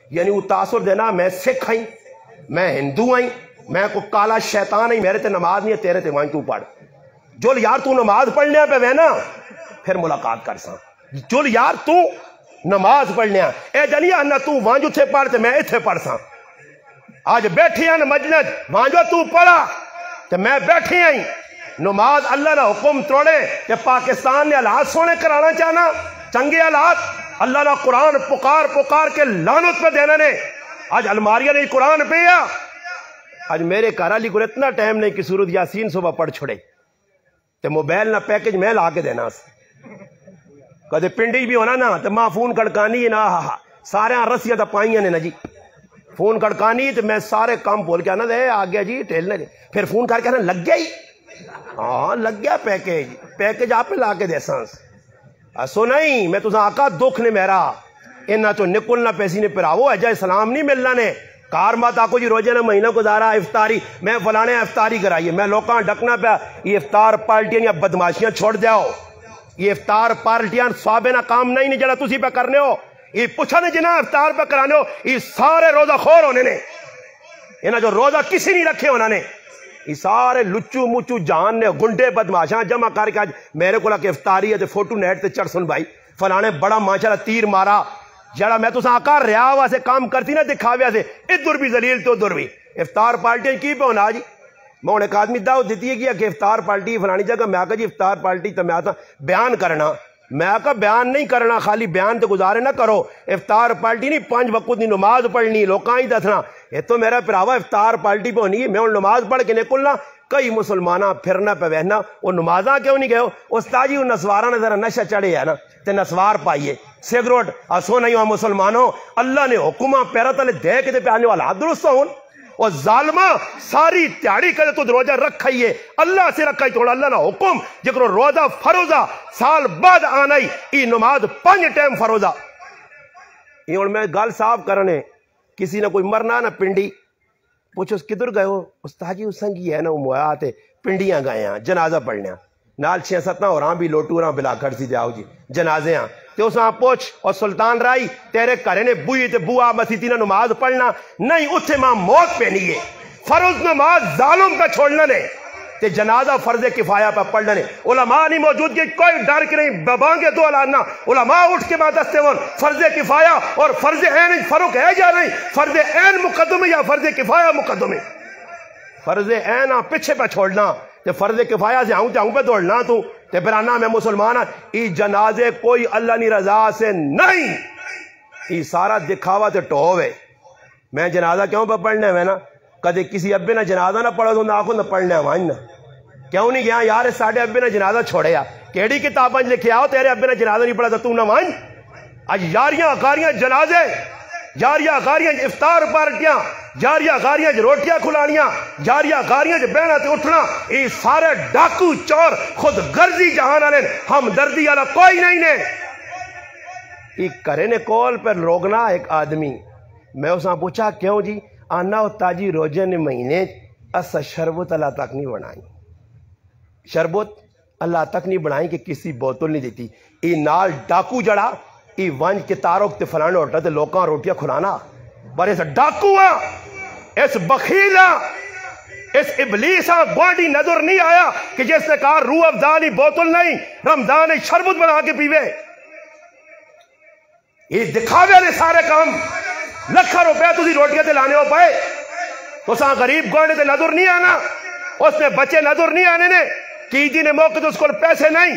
یعنی وہ تاثر دینا میں سکھ ہوں، میں ہندو ہوں، میں کو کالا شیطان ہوں، میرے تے نماز نہیں ہے، تیرے تے وہاں تو پڑھ جو یار تو نماز پڑھنے پہ وینا پھر ملاقات کر سا جو یار تو نماز پڑھنے اے جنیا نہ تو وہاں جو تھے پڑھ تے میں اتھے پڑھ سا آج بیٹھی ہیں مجلس وہاں جو تو پڑھا تے میں بیٹھی ہیں نماز اللہ نے حکم توڑے کہ پاکستان نے حالات سونے کرانا چاہنا چنگے حالات اللہ نے قرآن پکار پکار کے لعنت پہ دینا نے آج الماریہ نے قرآن پہ آج میرے گھر والی کو اتنا ٹائم نہیں کہ سورۃ یاسین صبح پڑھ چھوڑے تے موبائل نہ پیکج میں لا کے دینا کدے پنڈی بھی ہونا نا تو ماں فون کڑکانی نا سارے رسیاں تو پائیاں نے نا جی فون کڑکانی تو میں سارے کام بول کے آنا دے آ گیا جی ٹھیلنے پھر فون کر کے آنا لگ گیا ہی ہاں لگ گیا پیکج آپ پہ لا کے دے سانس سو نہیں میں تو آقا دکھ نے میرا انہا تو نکلنا پیسی نے پراو ہے جائے سلام نہیں ملنا نے کار مات آکو جی روزے نے مہینہ گزارا افطاری میں فلانے افطاری کرائیے میں لوکاں ڈکنا پہ یہ افطار پارٹیاں یا بدماشیاں چھوڑ دیاؤ یہ افطار پارٹیاں صحابے نہ کام نہیں جڑا تسی پہ کرنے ہو یہ پوچھا نہیں جنہاں افطار پہ کرانے ہو یہ سارے روزہ خور ہونے نے انہاں جو روزہ کسی نہیں رکھے ہونا نے یہ سارے لچو مچو جان نے گنڈے بدماشاں جمع کر کے آج میرے کو لگا افطاری ہے تے فوٹو نیٹ تے چڑھ سن بھائی فلانے بڑا ماشاءاللہ تیر مارا جڑا میں تو آقا ریاوا سے کام کرتی نا دکھاویا سے ادھر بھی ذلیل تو ادھر بھی افطار پارٹیاں کی پہ ہونا جی میں انہیں ایک آدمی دعوت دیتی ہے کہ افطار پارٹی فلانی جگہ میں آقا جی افطار پارٹی تو میں آتا بیان کرنا میں آقا بیان نہیں کرنا خالی بیان تو گزارے نہ کرو افطار پارٹی نہیں 5 وقت دی نماز پڑھنی لوکاں ہی دسنا یہ تو میرا پراوا افطار پارٹی پہ ہونی ہے میں ان نماز پڑھ کے نکلنا کئی مسلمانہ پھرنا پہ بہنا وہ نمازاں کیوں نہیں گئے استاد جی نسوارہ نے ذرا نشہ چڑھے ہے نا تے نسوار پائیے سگروٹ اسو نہیں ہوا مسلمانوں اللہ نے حکمہ پیرا تلے دے کے دے پہ آنے والا حد درست ہون اور ظالمہ ساری تیاری کرے تو روزہ رکھائیے اللہ سے رکھائی توڑا اللہ نے حکم جکرو روزہ فروزہ سال بعد آنائی ای نماز 5 ٹائم فروزہ یہ اور میں گال صاف کرنے کسی نے کوئی مرنا نہ پنڈی پوچھو اس کدھر گئے ہو استاد جی سنگی ہے نا وہ مویات ہے پنڈیاں گئے ہیں جنازہ پڑھنے نال 6-7 اور بھی لوٹوراں بلا کر سی جاؤ جی جنازے ہیں تے اس پوچھ اور سلطان رائی تیرے گھرے نے بوئی تے بوا مسیتی نہ نماز پڑھنا نہیں اتھے ماں موت پہ نہیں ہے فرض نماز ظالم پہ چھوڑنا نے تے جنازہ فرض کفایہ پہ پڑھنا نے علماء نہیں موجود کہ کوئی ڈر کے نہیں ببانگے دو الانا علماء اٹھ کے بعد دستے ون فرض کفایہ اور فرض عین فرق ہے یا نہیں فرض عین مقدم ہے یا فرض کفایہ مقدم ہے فرض عین پیچھے پہ چھوڑنا تے فرض کفایہ سے آؤں پہ دوڑنا تو تے برانا میں مسلمان ای جنازے کوئی اللہ نی رضا سے نہیں ای سارا دکھاوا تے ٹوو ہے میں جنازہ کیوں پہ پڑھنے میں نا کدے کسی ابے نہ جنازہ نہ پڑھو تو نہ آخو نہ پڑھنے وائن نا کیوں نہیں گیا یار ساڑھے ابے نہ جنازہ چھوڑے یا کیڑی کتابیں لکھے آؤ تیرے ابے نہ جنازہ نہیں پڑھا تو نہ وائن آج یاریاں اکاریاں جنازے جاریاں غاریاں افطار پارٹیاں جاریاں غاریاں روٹیاں کھلانیاں جاریاں غاریاں بہنا تے اٹھنا یہ سارے ڈاکو چور خود غرضی جہان والے ہم دردی والا کوئی نہیں نے یہ کرے نے کول پر روگنا ایک آدمی میں اساں پوچھا کیوں جی آنا تاجی روزے نے مہینے اسا شربت اللہ تک نہیں بنائی شربت اللہ تک نہیں بنائی کہ کسی بوتل نہیں دیتی یہ نال ڈاکو جڑا ای ونج کے تاروک تے فلانے ہوتا تے لوکاں روٹیاں کھلانا پر اس ڈاکو اس بخیلا اس ابلیسا گوانڈی نظر نہیں آیا کہ جس نے کہا روح افزانی بوتل نہیں رمضان شربت بنا کے پیوے یہ دکھاوے نے سارے کام لکھا روپے تسی روٹیاں تے لانے ہو پائے تو ساں غریب گوانڈی تے نظر نہیں آنا اس نے بچے نظر نہیں آنے نے کی جی نے موقع تو اس کو پیسے نہیں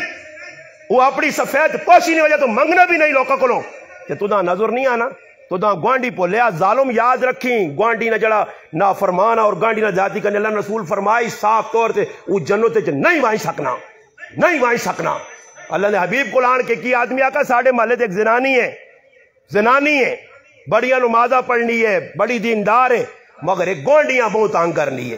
وہ اپنی سفید پوشی نہیں وجہ تو منگنا بھی نہیں لوکا کو لو کہ تو دا نظر نہیں آنا تو دا گوانڈی پو لیا ظالم یاد رکھیں گوانڈی نہ جڑا نا فرمانا اور گوانڈی نہ ذاتی کرنے اللہ رسول فرمائی صاف طور سے وہ جنت تے نہیں وائیں سکنا اللہ نے حبیب قرآن کے کی آدمی آکا ساڑھے محلے ایک زنانی ہے بڑیاں نمازہ پڑھنی ہے بڑی دیندار ہے مگر ایک گوانڈیاں بہت تانگ کرنی ہے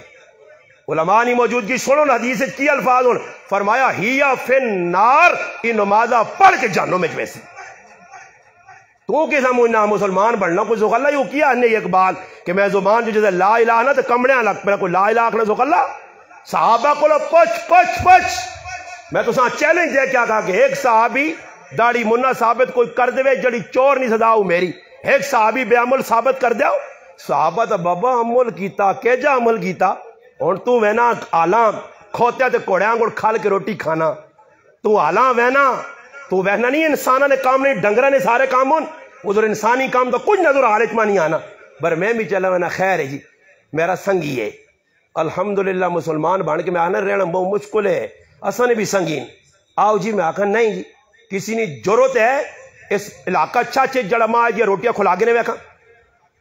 علماء نہیں موجودگی سنو حدیث کی الفاظ ان فرمایا ہیا فن نار ای نمازہ پڑھ کے جہنم میں ویسی تو کیسا مجھنا مسلمان بڑھنا کوئی زغ اللہ یوں کیا انہیں اقبال کہ میں زبان جو جیسے لا الہ نہ تو کمڑیاں لگ پہ کوئی لا الہ اکھنا زغ اللہ صحابہ کو لو پچ میں تو ساں چیلنج دے کیا کہا کہ ایک صحابی داڑی منہ ثابت کوئی کر دے جڑی چور نہیں صداؤ میری ایک صحابی بے عمل ثابت کر دیاؤ صحابہ تا بابا عمل کیتا کہ جا عمل کیتا اور تو وینا آلام کھوتیا تے کوڑیاں گوڑ کھال کے روٹی کھانا تو آلام وینا تو وینا نہیں انسانہ نے کام نہیں ڈنگرہ نے سارے کام ہون ادھر انسانی کام تو کچھ نظر حالت میں نہیں آنا بر میں بھی چلا وینا خیر ہے جی میرا سنگی ہے الحمدللہ مسلمان بان کے میں آنا رہنا بہت مشکل ہے اساں نے بھی سنگین آؤ جی میں آکھا نہیں جی کسی نے ضرورت ہے اس علاقہ چاچے جڑا ماں جی روٹیاں کھلا گے نے ویکھا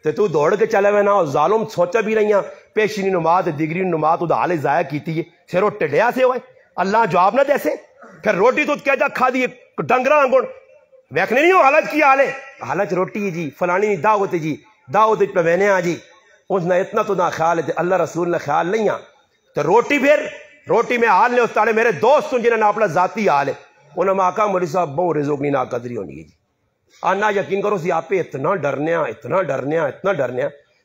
تو دوڑ کے چلے وینا اور ظالم سوچا بھی رہی ہیں پیشینی نماز دیگری نماز تو حال ضائع کیتی ہے پھر وہ ٹڈیا سے ہوئے اللہ جواب نہ دے سے پھر روٹی تو کیا جا کھا دی ڈنگرا انگوڑ ویکھنے نہیں ہو حالت کی حالے حالت روٹی جی فلانی نہیں دعوت جی دعوت پہ وینے آ جی اس نے اتنا تو نہ خیال ہے اللہ رسول نے خیال نہیں آ تو روٹی پھر روٹی میں حال نے اس تارے میرے دوست جنہوں نے اپنا ذاتی حال ہے انہوں نے آقا مولی صاحب بہت رزق نہیں ناقدری ہونی ہے جی آنا یقین کرو سی آپ پہ اتنا ڈرنے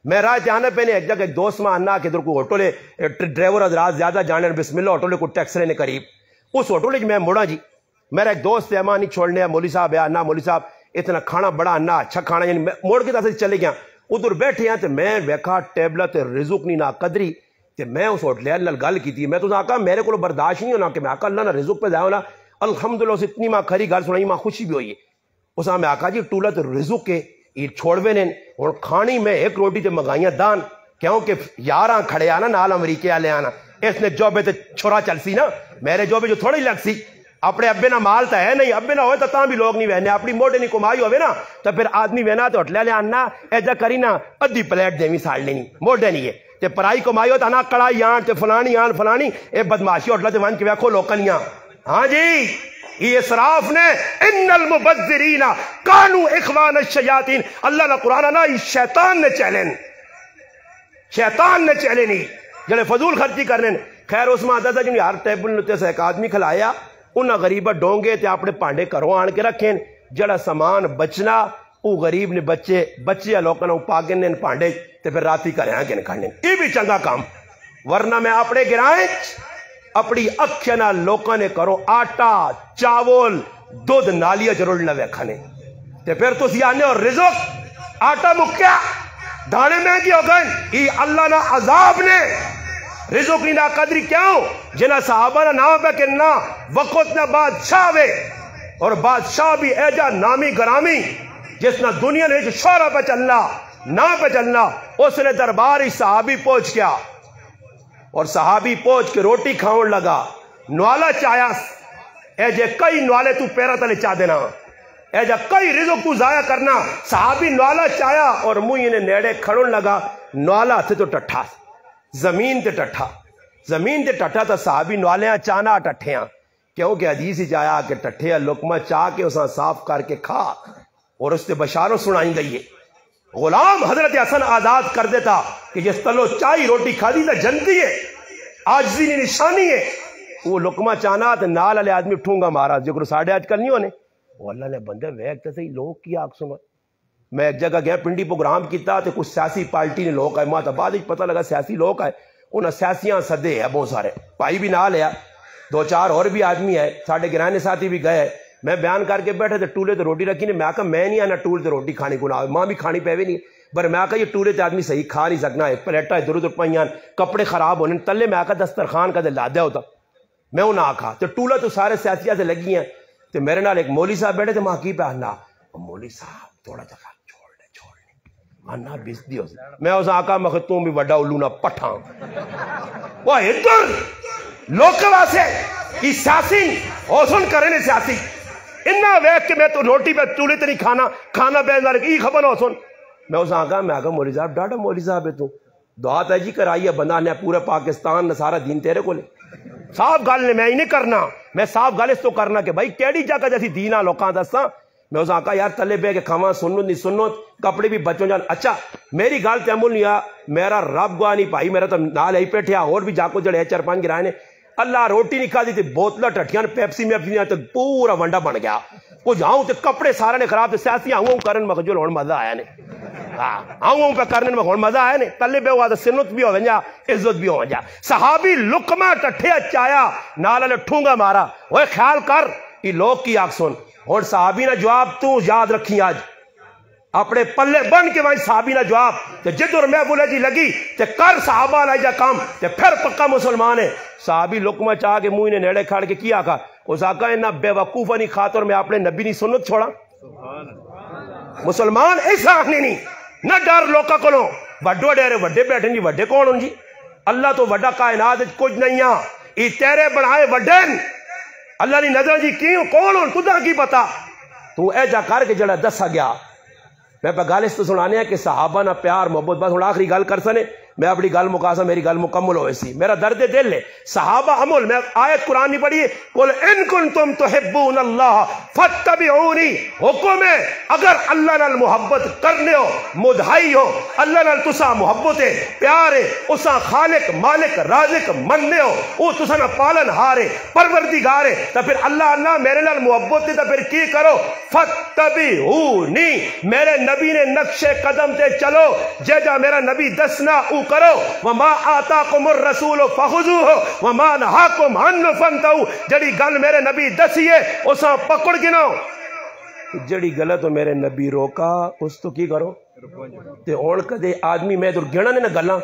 میں راہ جانا پہنے ایک جگہ ایک دوست میں آنا کہ ادھر کوئی آٹو لے ڈرائیور حضرات زیادہ جانے بسم اللہ آٹو لے کوئی ٹیکس لینے قریب اس آٹو لے میں مڑا جی میرا ایک دوست ہے نہیں چھوڑنے مولی صاحب ہے آنا مولی صاحب اتنا کھانا بڑا آنا اچھا کھانا یعنی موڑ کے طرح چلے گیا ادھر بیٹھے ہیں تو میں ویکھا ٹیبلہ تے رزق نہیں ناقدری تے میں اس ہوٹلے اللہ گل کی تھی میں تو آقا میرے کو برداشت نہیں ہونا کہ میں آقا اللہ نہ رزق پہ جائے ہونا الحمدللہ اس اتنی ماں کھری گل سنائی ماں خوشی بھی ہوئی ہے اس میں آقا جی ٹولت رزق کے یہ چھوڑوے نے اور کھانی میں ایک روٹی تے مگائیاں دان کیونکہ یاراں کھڑے آنا نال امریکے والے آنا اس نے جو بے تے چھوڑا چل سی نا میرے جو بے جو تھوڑی لگ سی اپنے ابے نہ مال تا ہے نہیں ابے نہ ہوئے تو تاں بھی لوگ نہیں وہنے اپنی موٹے نہیں کمائی ہوئے نا تو پھر آدمی وہنا تو ہوٹلے لے آنا ایجا کری نا ادھی پلیٹ دیوی ساڑ لینی موٹے نہیں ہے تے پرائی کمائی ہوتا نا کڑائی آن تے فلانی اے بدماشی ہوٹلے تے وان کے ویکھو لوکلیاں ہاں جی یہ اسراف نے ان المبذرین کانو اخوان الشیاطین اللہ نے قرآن نا شیطان نے چہلے نہیں جڑے فضول خرچی کرنے خیر اس میں آتا تھا جنہی ہر ٹیبل نتے سے ایک آدمی کھلایا انہاں غریبہ ڈونگے تے اپنے پانڈے کرو آن کے رکھیں جڑا سامان بچنا وہ غریب نے بچے لوکاں نوں پاگن نے پانڈے تے پھر راتی کرے آن کے نکھڑنے یہ بھی چنگا کام ورنہ میں اپنے گرائیں اپنی اکھیں نال لوکاں نے کرو آٹا چاول دودھ نالیہ جرول نہ ویکھنے تے پھر تو سیانے اور رزق آٹا مکیا دانے مہنگی ہو گئے یہ اللہ نہ عذاب نے رزق نہ قدری کیوں جنہ صحابہ نہ نام پہ کہ نہ وقت نہ بادشاہ وے اور بادشاہ بھی ایجا نامی گرامی جس نہ دنیا نے شورہ پہ چلنا نہ پہ چلنا اس نے درباری صحابی پہنچ گیا اور صحابی پہنچ کے روٹی کھاؤن لگا نوالا چایا اے جے کئی نوالے تو پیرا تلے چاہ دینا اے جے کئی رزق تو ضائع کرنا صحابی نوالا چایا اور منہ انہیں نیڑے کھڑون لگا نوالا تھے تو ٹٹھا زمین تے ٹٹھا تا صحابی نوالیاں چانا ٹٹھیاں کیونکہ حدیث ہی جایا کہ ٹٹھے لقمہ چاہ کے اساں صاف کر کے کھا اور اس سے بشاروں سنائیں گئی ہے غلام حضرت حسن آزاد کر دیتا کہ جس تلو چائی روٹی کھا دی تا جنتی ہے آجزی نے نشانی ہے وہ لقمہ چانا تا نال علی آدمی ٹھونگا مارا جو ساڑھے آج کل نہیں ہونے وہ اللہ نے بندے ویکتے سے لوگ کی آگ سنا میں ایک جگہ گیا پنڈی پروگرام کیتا تو کچھ سیاسی پارٹی نے لوگ آئے ماں تا بعد ہی پتہ لگا سیاسی لوگ آئے انہاں سیاسیاں صدے ہیں بہت سارے پائی بھی نہ لیا دو چار اور بھی آدمی ہے ساڑھے گرانے ساتھی بھی گئے میں بیان کر کے بیٹھے تھے ٹولے تے روٹی رکھی نے میں کہا میں نہیں آنا ٹول تے روٹی کھانے کو نہ ماں بھی کھانی پہ بھی نہیں پر میں کہا یہ ٹولے تے آدمی صحیح کھا نہیں سکنا ہے پلیٹا ادھر ادھر پائیاں کپڑے خراب ہونے تلے میں کہا دسترخوان کا دے لا ہوتا میں انہاں آکھا تو ٹولا تو سارے سیاسیاں سے لگی ہیں تو میرے نال ایک مولوی صاحب بیٹھے تھے ماں کی پہ آنا مولوی صاحب تھوڑا جگہ چھوڑ آنا بیستی ہو میں اس آقا مختوم بھی وڈا علونا پٹھاں وہ ادھر لوگ واسے یہ سیاسی حوصن کرنے سیاسی انہا ویک کہ میں تو روٹی پہ چولے تے نہیں کھانا بیندار کی خبر حوصن میں اس آقا مولوی صاحب ڈاڑا مولوی صاحب ہے تو دعا تے جی کرائی ہے بندہ نے پورے پاکستان نے سارا دین تیرے کو لے صاف گل نے میں ہی نہیں کرنا میں صاف گل اس تو کرنا کہ بھائی کیڑی جگہ جیسی دینا لوکاں دساں میں اس آقا یار تلے بے کے کھاواں سنت نہیں سنت کپڑے بھی بچوں جان اچھا میری گال تے عمل نہیں میرا رب گواہ نہیں پائی میرا تو نال ہی پیٹھیا اور بھی جاکو جڑے 4-5 گرائے نے اللہ روٹی نہیں کھا دی تھی بوتلہ ٹٹھیاں پیپسی میں اپنی تو پورا ونڈا بن گیا وہ جاؤں تے کپڑے سارے نے خراب تے سیاسی آؤں کرن مخجول ہون مزہ آیا نے آؤں پہ کرنے میں ہون مزہ آیا نے تلے بے ہوا تو سنت بھی ہو جا عزت بھی ہو جا صحابی لقمہ ٹٹھیا چایا نالا نے ٹھونگا مارا وہ خیال کر یہ لوگ کی آگ سن اور صحابی نے جواب تو یاد رکھی آج اپنے پلے بن کے وہاں صحابی نہ جواب تے جدر محفوظ جی لگی تے کر صحابہ نہ جا کام تے پھر پکا مسلمان ہے. صحابی لقمہ چاہ کے منہ نے نیڑے کھڑ کے کیا کہا اس آقا نہ بے وقوفہ نہیں خاطر میں اپنے نبی نہیں سنت چھوڑا. مسلمان ایسا آخنے نہیں نہ ڈر لوکا کلوں وڈو ڈیرے وڈے بیٹھیں جی وڈے کون ہوں جی اللہ تو وڈا کائنات کچھ نہیں ہاں یہ تیرے بنائے وڈین اللہ نے نظر جی کیوں کون ہوں تُدھا کی پتا تو اے جا کر کے جڑا دسا گیا. میں پہ گال اس تو سنانے ہیں کہ صحابہ نہ پیار محبت بس ہوں آخری گال کر سنے میں اپنی گل مقاصد میری گل مکمل ہوئے سی میرا درد دل ہے. صحابہ عمل میں آیت قرآن نہیں پڑھی قل ان کنتم تحبون اللہ فاتبعونی حکم ہے اگر اللہ نال محبت کرنے ہو مدھائی ہو اللہ نال تسا محبت ہے پیار ہے اسا خالق مالک رازق مننے ہو وہ تسا نہ پالن ہارے پروردگار ہے تو پھر اللہ اللہ میرے نال محبت ہے تو پھر کی کرو فاتبعونی میرے نبی نے نقش قدم تے چلو جے جا میرا نبی دسنا او کرو وما آتاکم الرسول فخذوه وما نہاکم عنہ فانتہوا جڑی گل میرے نبی دسیے اساں پکڑ گنو جڑی غلط ہو میرے نبی روکا اس تو کی کرو تے ہن کدے آدمی میں تو گھنا نے نہ گلاں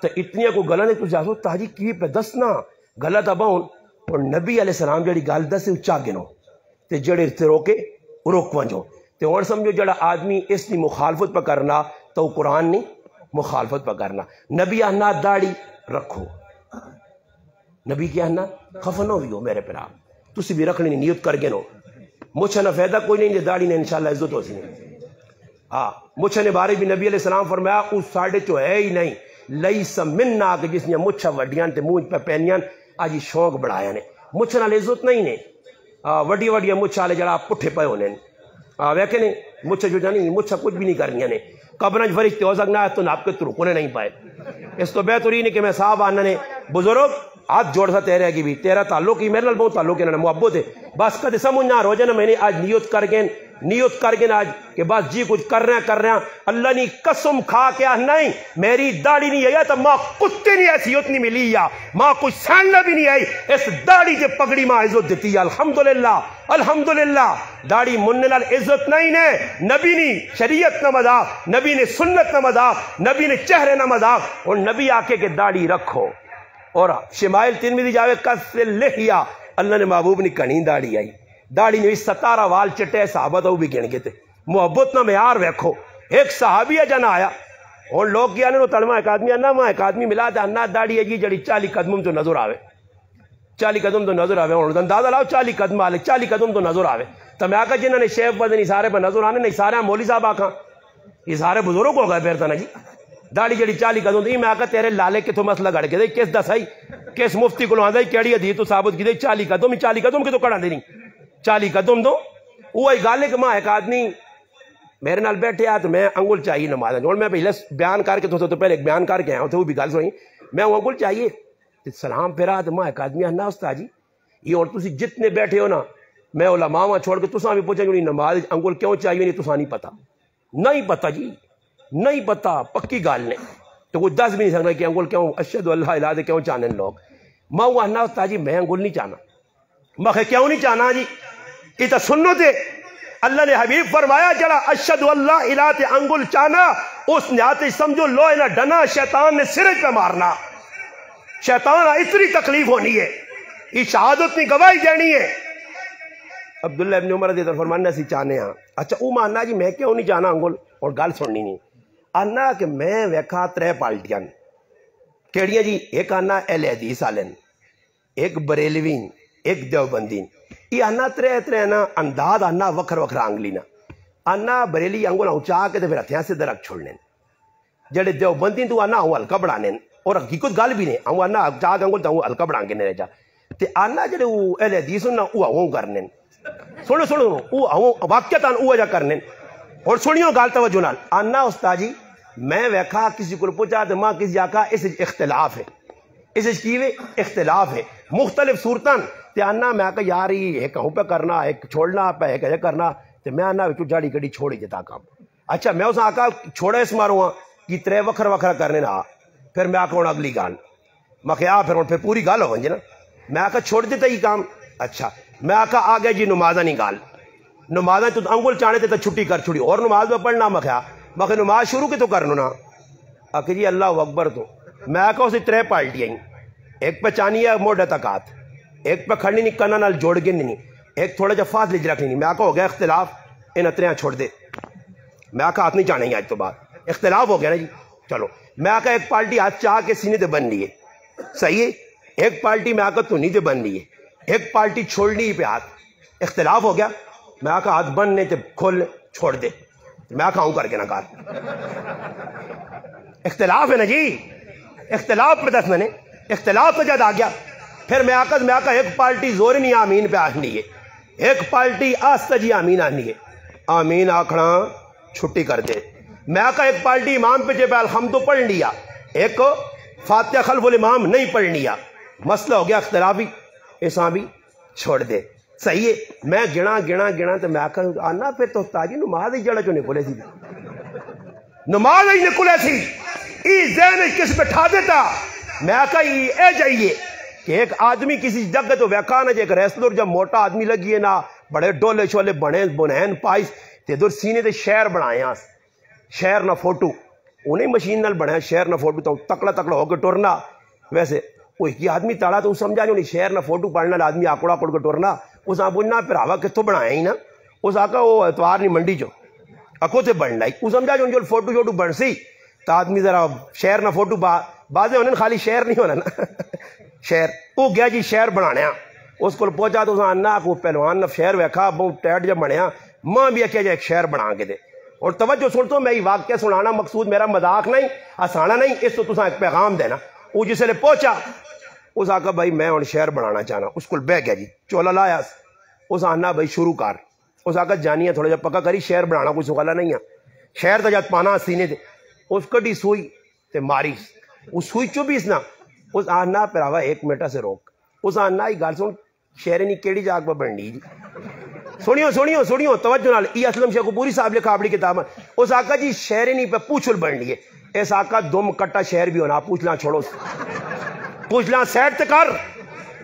تے اتنی کو گلاں نے تو جاسو تاجی کی پہ دسنا غلط اباون اور نبی علیہ السلام جڑی گل دسے اچا گنو تے جڑے تے روکے روک ونجو تے ہن سمجھو جڑا آدمی اس کی مخالفت پہ کرنا تو قرآن نہیں مخالفت پہ کرنا. نبی آنا داڑھی رکھو نبی کیا آنا خفنو بھی ہو میرے پرا تسی بھی رکھنی نیت کر گنو مجھے نہ فائدہ کوئی نہیں داڑھی نے انشاءاللہ عزت ہو سی نہیں. ہاں مجھے نے بارے بھی نبی علیہ السلام فرمایا اس ساڑھے چو ہے ہی نہیں لیس مننا کہ جس نے مجھے وڈیاں تے مونج پہ پہنیاں آجی شوق بڑھایا نے مجھے نہ عزت نہیں نے وڈی وڈی مجھے آلے جڑا پٹھے پہ ہونے ویکھے نے مجھے جو جانی مجھے کچھ بھی نہیں کرنی نے قبرنج فرشتے ہو سکنا ہے تو ناپ کے تو رکنے نہیں پائے. اس تو بہترین ہے کہ میں صاحب آنا نے بزرگ ہاتھ جوڑ سا تیرے کی بھی تیرا تعلق ہی میرے نال بہت تعلق ہے نا محبت ہے بس کدے سمجھ نہ روزہ نا میں نے آج نیت کر گئے آج کہ بس جی کچھ کر رہے ہیں اللہ نے قسم کھا کے نہیں میری داڑھی نہیں آئی تو ماں کتے نہیں حیثیت نہیں ملی یا ماں کچھ ساننا بھی نہیں آئی اس داڑھی کے پگڑی ماں عزت دیتی ہے الحمدللہ الحمدللہ. داڑھی مننے نال عزت نہیں نے نبی نے شریعت نہ مذاق نبی نے سنت نہ مذاق نبی نے چہرے نہ مذاق اور نبی آکے کہ داڑھی رکھو. اور شمائل ترمذی جاوے کس لحیا اللہ نے محبوب نے کہیں داڑھی آئی داڑھی نے 17 وال چٹے صحابہ تو بھی گن گئے تھے محبت نہ معیار ویکھو. ایک صحابی ہے جنا آیا اور لوگ کیا نے تلما ایک آدمی انا ماں ایک آدمی ملا تھا انا داڑھی ہے جی جڑی 40 قدم تو نظر آوے 40 قدم تو نظر آوے اور اندازہ لاؤ 40 قدم آلے 40 قدم تو نظر آوے تو میں آکا جنہوں نے شیف بدے نہیں سارے پہ نظر آنے نہیں سارے مولی صاحب آکھاں یہ سارے بزرگ ہو گئے پھر تھا نا جی داڑھی جڑی 40 قدم تھی میں آکا تیرے لالے کے تو مسئلہ گڑ کے دے کس دس آئی کس مفتی کو لوہاں دے کیڑی حدیث تو ثابت کی دے 40 قدم کے تو کڑا دے نہیں 40 قدم دو وہ گالے کہ ماں ایک آدمی میرے نال بیٹھے آیا تو میں انگل چاہیے نماز اور میں پہلے بیان کر کے تو پہلے ایک بیان کر کے آیا ہوں تو وہ بھی گل سنی میں وہ انگل چاہیے سلام پھیرا تو ماں ایک آدمی آنا استاد جی یہ اور تسی جتنے بیٹھے ہو نا میں علماء وہاں چھوڑ کے تساں بھی پوچھیں جو نماز انگل کیوں چاہیے نہیں تساں نہیں پتا جی نہیں پتا پکی گال نے تو کوئی دس بھی نہیں سکتا کہ انگل کیوں اشہد اللہ الہ دے کیوں چاہنے لوگ ماں وہ آنا استاد جی میں انگل نہیں چاہنا میں کیوں نہیں چاہنا جی یہ تو سنو دے اللہ نے حبیب فرمایا جڑا اشہد اللہ الہ تے انگل چاہنا اس نیاتے سمجھو لوہے نہ ڈنا شیطان نے سرج پہ مارنا شیطان اتنی تکلیف ہونی ہے یہ شہادت نہیں گواہی دینی ہے. عبداللہ ابن عمر رضی اللہ عنہ فرمانا سی چاہنے ہاں اچھا وہ ماننا جی میں کیوں نہیں جانا انگل اور گل سننی نہیں آنا کہ میں ویکھا 3 پارٹیاں کیڑیاں جی ایک آنا اہل حدیث والن ایک بریلوین ایک دیوبندین یہ آنا 3 نا انداز آنا وکھرا انگلی نا آنا بریلی انگل اونچا کے پھر ہتھیاں سے درخت چھوڑنے جڑے دیوبندین تو آنا ہوں ہلکا بڑھانے اور حقیقت گل بھی نہیں ہوں آنا چاہ کے انگل تو ہلکا بڑھا کے نہیں رہ تے آنا جڑے وہ اہل حدیث نا وہ ہوں کرنے سنو وہ واقعتاً وہ جا کرنے اور سنیو گال توجہ نال آنا استاد جی میں ویکھا کسی کو پوچھا تو ماں کسی آکھا اس اختلاف ہے اس کی اختلاف ہے مختلف صورتاں تے آنا میں آکھا یار یہ ایک ہوں پہ کرنا ایک چھوڑنا پہ ایک کرنا تے میں آنا جاڑی کڑی چھوڑی جتا کام اچھا میں اس آکھا چھوڑا اس ماروں کہ 3 وکھرا کرنے نا پھر میں آکھا اگلی گال میں کہا پھر پوری گال ہو جی نا میں آکھا چھوڑ دیتا ہی کام اچھا میں آکھا آگے جی نمازہ نہیں گال نمازیں تو انگل چانے تے چھٹی کر چھڑی اور نماز میں پڑھنا مکھا نماز شروع کی تو کرنو نا آکے جی اللہ اکبر تو میں کہا اسی 3 پارٹیاں ایک پہ چانی ہے موڑے تکات ایک پہ کھڑنی نہیں کنہ نال جوڑ گن نہیں ایک تھوڑا جا فاصلے جی رکھنی نہیں میں کہا ہو گیا اختلاف ان اتریاں چھوڑ دے میں کہا ہاتھ نہیں چانے گے آج تو بعد اختلاف ہو گیا نا جی چلو میں کہا ایک پارٹی ہاتھ چاہ کے سینے تے بن لیے صحیح ہے ایک پارٹی میں کہا تو نہیں تے بن لیے ایک پارٹی چھوڑنی پہ ہاتھ اختلاف ہو گیا میں کہا ہاتھ بننے تے کھول چھوڑ دے میں کہاں کر کے نہ کار اختلاف ہے نا جی اختلاف پہ دس میں نے اختلاف پہ جد آ گیا پھر میں کہا ایک پارٹی زور نہیں آمین پہ آخنی ہے ایک پارٹی آستہ جی آمین آنی ہے آمین آکھنا چھٹی کر دے میں کہا ایک پارٹی امام پہ جب الحمد پڑھ لیا ایک فاتحہ خلف الامام نہیں پڑھ لیا مسئلہ ہو گیا اختلافی ایسا بھی چھوڑ دے صحیح ہے میں گنا تو میں کہا آنا پھر تو تاجی نماز ہی جڑا جو نکلے سی نماز ہی نکلے سی ای ذہن کس بٹھا دیتا میں کہا اے جائیے کہ ایک آدمی کسی جگہ تو ویکھا نا جے ایک ریسلر جب موٹا آدمی لگی ہے نا بڑے ڈولے شولے بنے بنین پائس تے در سینے تے شہر بنائے ہیں شہر نہ فوٹو انہیں مشین نال بنایا شہر نہ فوٹو تو تکڑا ہو کے ٹورنا ویسے وہ یہ آدمی تاڑا تو سمجھا نہیں شہر نہ فوٹو پڑھنا آدمی آکڑا کے ٹورنا اس آپ بننا پھر آوا کتوں بنایا ہی نا اس آکا وہ اتوار نہیں منڈی جو اکو سے بن لائی وہ سمجھا جو فوٹو شوٹو بن سی تو آدمی ذرا شہر نہ فوٹو بازے ہونے خالی شہر نہیں ہونا نا شہر وہ گیا جی شہر بنانے اس کو پہنچا تو اس آنا کو پہلوان نہ شہر ویکھا بہت ٹیٹ جب بنیا ماں بھی کیا جائے ایک شہر بنا کے دے اور توجہ سنتا ہوں میں یہ واقعہ سنانا مقصود میرا مذاق نہیں آسانا نہیں اس تو تساں ایک پیغام دینا وہ جسے لے پہنچا اس آقا بھائی میں اور شہر بنانا چاہنا اس کو بہ گیا جی چولا لایا اس آنا بھائی شروع کر اس آقا جانیاں تھوڑا جا پکا کری شہر بنانا کوئی سکالا نہیں ہے شہر تا جات پانا سینے دے اس کٹی سوئی تے ماری اس سوئی چوبیس نا اس آنا پر آوا 1 منٹ سے روک اس آنا ہی گال سن شہر نہیں کیڑی جاگ پہ بننی جی سنیو توجہ نال ای اسلم شیخ پوری صاحب لکھا اپنی کتاب اس آقا جی شہر نہیں پہ پوچھل بن لیے اس آقا دم کٹا شہر بھی ہونا پوچھ لاں چھوڑو پوچھ لاں سیٹ تے کر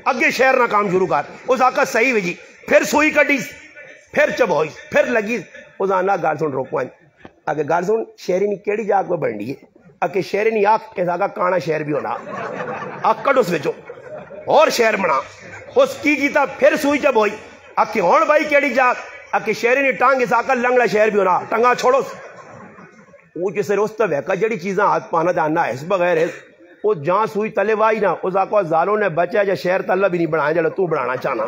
اگے شہر نہ کام شروع کر اس آقا صحیح ہوئی جی پھر سوئی کٹی پھر چبوئی پھر لگی اس آنا گال سن روکوائیں آگے گال سن شہری نہیں کیڑی جاگ پہ بن لیے اکے شہر نہیں آکھ اس آقا کانا شہر بھی ہونا اکڑ اس وچو اور شہر بنا اس کی کیتا پھر سوئی چبوئی اکے ہون بھائی کیڑی جاگ اکے شہری نہیں ٹانگ اس آقا لنگڑا شہر بھی ہونا ٹنگا چھوڑو وہ جسے روستا ویکا جڑی چیزاں ہاتھ پانا جاننا ہے اس بغیر ہے وہ جہاں سوئی تلے وائی نا اس آقا زالوں نے بچہ جا شہر تا اللہ بھی نہیں بنایا جڑا تو بنانا چاہنا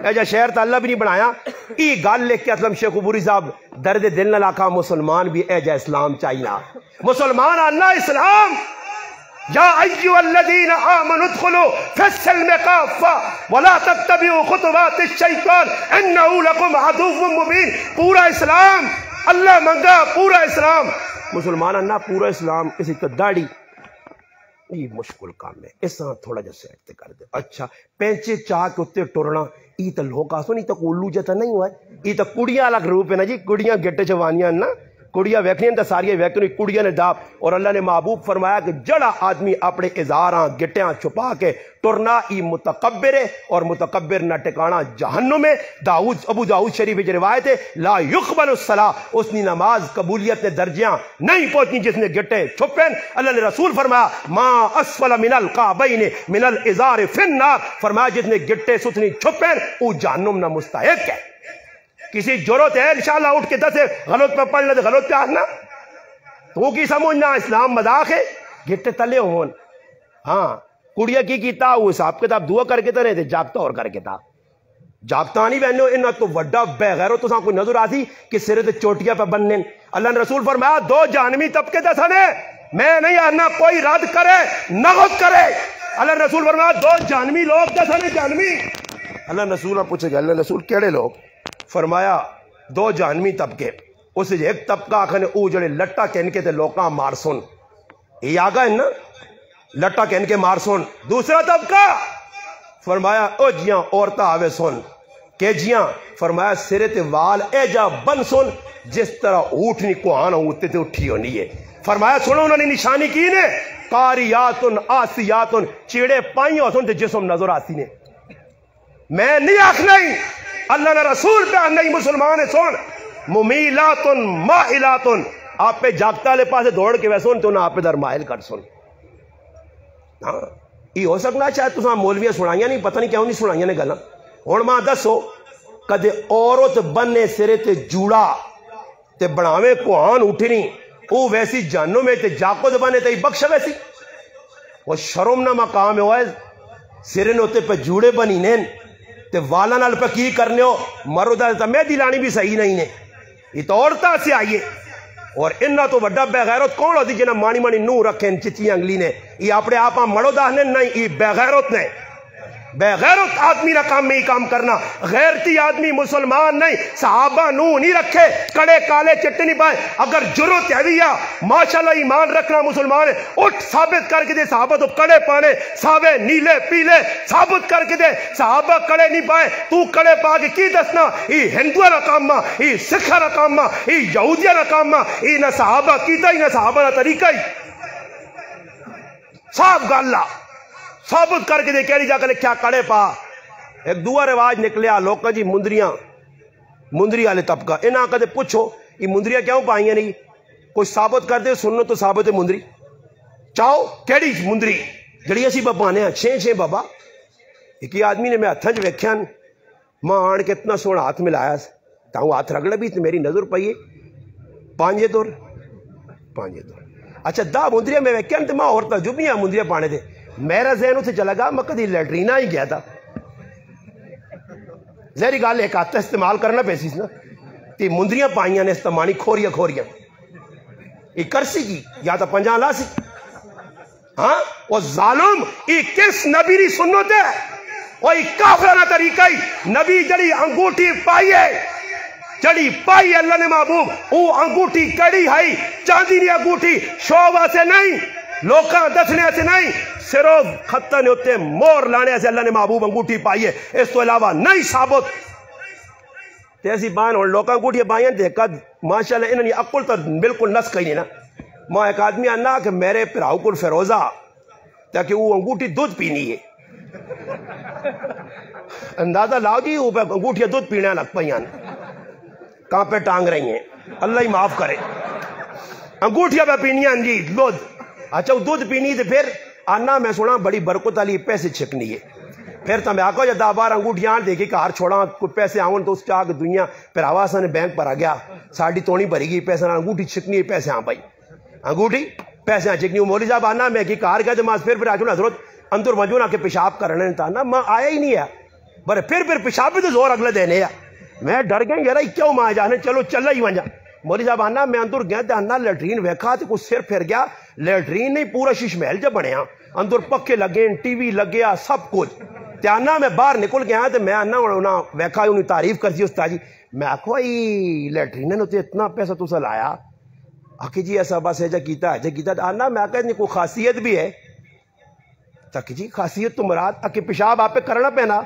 اے جا شہر تا اللہ بھی نہیں بنایا ای گال لکھ کے اسلم شیخ پوری صاحب درد دل نہ لاکھا مسلمان بھی اے جا اسلام چاہینا مسلمان اللہ اسلام یا ایوہ الذین آمنوا ادخلوا فی السلم کافہ ولا تتبعوا خطوات الشیطان انہو لکم عدو مبین پورا اسلام اللہ منگا پورا اسلام مسلمان اللہ پورا اسلام کسی کا داڑی یہ مشکل کام ہے اس طرح تھوڑا جا سیٹ کر دے اچھا پینچے چاہ کے اتنے ٹورنا ای تا لوگ آسو نہیں تا کولو جاتا نہیں ہوا ہے ای تا کڑیاں الگ روپ ہے نا جی کڑیاں گٹے چوانیاں نا کڑیاں ویکھنیاں تا ساریاں ویکھنی کڑیاں نے داپ اور اللہ نے محبوب فرمایا کہ جڑا آدمی اپنے ازاراں گٹیاں چھپا کے ٹرنا ای متکبر ہے اور متکبر نہ ٹکانا جہنم میں ابو داؤد شریف کی روایت ہے لا یقبل الصلاۃ اس نے نماز قبولیت نے درجیاں نہیں پہنچنی جس نے گٹے چھپیں اللہ نے رسول فرمایا ما اسفل من القعبین من الازار فی النار فرمایا جس نے گٹے ستنی چھپیں وہ جہنم نہ مستحق ہے کسی ضرورت ہے انشاءاللہ اٹھ کے 10 غلط پہ پڑھ لے غلط پہ آنا تو کی سمجھنا اسلام مذاق ہے گٹے تلے ہون ہاں کڑیا کی کیتا وہ حساب کتاب دعا کر کے تو رہے جاگتا اور کر کے تا جاگتا نہیں بہنو انہا تو وڈا بے غیرو تو ساں کوئی نظر آتی کہ سرے تے چوٹیاں پہ بننے اللہ نے رسول فرمایا 2 جہنمی طبقے دسانے میں نہیں آنا کوئی رد کرے نغت کرے اللہ نے رسول فرمایا 2 جہنمی لوگ دسانے جہنمی اللہ نے رسول پوچھے گا اللہ نے رسول کیڑے لوگ فرمایا 2 جہنمی طبقے اس ایک طبقہ آخر او جڑے لٹا کہن کے تے لوکاں مار سن یہ آگا ہے نا لٹا کہن کے مار سن دوسرا طبقہ فرمایا او جیاں عورتہ آوے سن کہ جیاں فرمایا سرے تے وال اے جا بن سن جس طرح اٹھنی کو آنا ہوتے تے اٹھی ہونی ہے فرمایا سنو انہوں نے نشانی کی نے قاریاتن آسیاتن چیڑے پائیں ہو سن تے جسم نظر آتی نے میں نہیں آخ نہیں اللہ نے رسول پہ نہیں مسلمان سن ممیلاتن مائلاتن آپ پہ جاگتا لے پاسے دوڑ کے ویسے تو نہ آپ پہ در مائل کر سن. ہاں یہ ہو سکنا شاید تو مولویاں سنائیاں نہیں پتہ نہیں کیوں نہیں سنائیاں نے گلاں. ہن ماں دسو کدے عورت بننے سرے تے جوڑا تے بناوے کوہان اٹھنی او ویسی جانوں میں تے جاکو دے بنے تے بخش ویسی وہ شرم نہ مقام ہوئے سرے نوتے پہ جوڑے بنی نین تے والا نال پہ کی کرنے ہو مرو دا میں دلانی بھی صحیح نہیں نے. یہ تو عورتہ سے آئیے اور انہا تو وڈا بے غیرت کون ہوتی جنہا مانی مانی نو رکھیں چچی انگلی نے یہ اپنے آپا مڑو داہنے نہیں یہ بے غیرت نے. بے غیرت آدمی نہ کام میں ہی کام کرنا. غیرتی آدمی مسلمان نہیں. صحابہ نو نہیں رکھے کڑے کالے چٹے نہیں پائے. اگر جرت ہے بھی ماشاءاللہ ایمان رکھنا مسلمان ہے اٹھ ثابت کر کے دے صحابہ تو کڑے پانے ساوے نیلے پیلے ثابت کر کے دے صحابہ کڑے نہیں پائے تو کڑے پا کے کی دسنا یہ ہندوہ نہ کام ماں یہ سکھہ نہ کام ماں یہ یہودیہ نہ کام ماں یہ نہ صحابہ کیتا ہی نہ صحابہ نہ طریقہ ہی صاحب گاللہ ثابت کر کے دے کہہ جا کر کیا کڑے پا. ایک دعا رواج نکلیا لوکاں جی مندری والے طبقہ انہاں کدے پوچھو یہ مندریاں کیوں پائیاں نہیں کوئی ثابت کر دے سنو تو ثابت ہے مندری چاہو کیڑی مندری جڑی اسی بابانے ہیں چھے بابا. ایک آدمی نے میں ہتھاں وچ ویکھیا ماں آن کے اتنا سونا ہاتھ ملایا تاؤں ہاتھ رگڑ بھی تو میری نظر پئی پانجے دور اچھا دا مندریاں میں ویکھیا تے ماں اور تجربیاں مندریاں پانے دے میرا ذہن اتنے چلا گا میں کدی لیٹرینا ہی گیا تھا. ظاہری گل ایک ہاتھ استعمال کرنا پیسی نا تی مندریاں پائیاں نے استعمالی کھوریاں یہ کرسی کی یا تو 50 لا سی. ہاں وہ ظالم یہ کس نبی ری سنت ہے وہ کافرانہ طریقہ ہی نبی جڑی انگوٹھی پائیے جڑی پائی اللہ نے محبوب وہ انگوٹھی کڑی ہے چاندی نہیں انگوٹھی شوبہ سے نہیں لوکاں دسنے سے نہیں صرف خطہ نے ہوتے مور لانے سے اللہ نے محبوب انگوٹھی پائی ہے اس تو علاوہ نہیں ثابت. تیسی بان اور لوکاں انگوٹھی پائیں دیکھا ماشاءاللہ انہوں نے عقل تو بالکل نس کہیں نہیں نا. ماں ایک آدمی آنا کہ میرے پراؤ کو فیروزہ تاکہ وہ انگوٹھی دودھ پینی ہے اندازہ لاؤ جی وہ انگوٹھیاں دودھ پینے لگ پائیں کہاں پہ ٹانگ رہی ہیں اللہ ہی معاف کرے انگوٹھیاں پہ پینیاں جی دودھ. اچھا وہ دودھ پینی تھے پھر آنا میں سونا بڑی برکت علی پیسے چھکنی ہے پھر تو میں آکو یا 10-12 انگوٹھیاں دیکھی کار چھوڑا کوئی پیسے آؤں تو اس چاہ کے دنیا پھر آوازہ نے بینک پر آ گیا ساڑھی تونی بھری گئی پیسے انگوٹھی چھکنی ہے پیسے آن پائی انگوٹھی پیسے آن چھکنی مولی صاحب آنا میں کی کار گیا جماز پھر آجو حضرت اندر مجھونا کے پیشاب کرنے تھا نا میں آیا ہی نہیں ہے برے پھر پیشاب بھی تو زور اگلے دینے ہے میں ڈر گیا یار کیوں ماں جانے چلو چل ہی ونجا مولی صاحب آنا میں اندر گیا تے آنا لیٹرین ویکھا تے کچھ سر پھر گیا لیٹرین نہیں پورا شیش محل جب بنے ہاں اندر پکے لگے ٹی وی لگیا سب کچھ تے آنا میں باہر نکل گیا تے میں آنا انہاں ویکھا انہوں تعریف کرتی استاد جی میں آکھو ای لیٹرین نے تے اتنا پیسہ تو سا لایا آکھے جی ایسا بس ہے جا کیتا آنا میں آکھا کوئی خاصیت بھی ہے تاکہ جی خاصیت تو مراد آکھے پیشاب آپ پہ کرنا پینا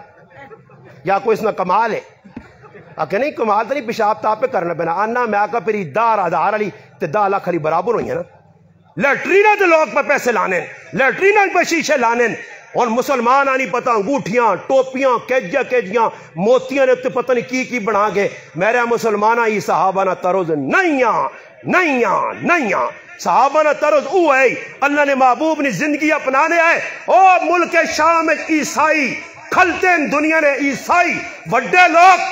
یا کوئی اس میں کمال ہے آکھے نہیں کمال تو نہیں پیشاب تو آپ پہ کرنا پینا آنا میں آکھا پھر دار آدھار علی تے 10 لاکھ علی برابر ہوئی ہے نا لیٹرینہ تے لوگ پہ پیسے لانے لیٹرینہ پہ شیشے لانے اور مسلمان آنی پتہ انگوٹھیاں ٹوپیاں کیجیاں موتیاں نے پتہ نہیں کی بنا گے میرے مسلمانہ ہی صحابہ نہ تروز نہیں صحابہ نہ تروز او ہے اللہ نے محبوب نے زندگی اپنانے آئے او ملک شام عیسائی کھلتے ہیں دنیا نے عیسائی بڑے لوگ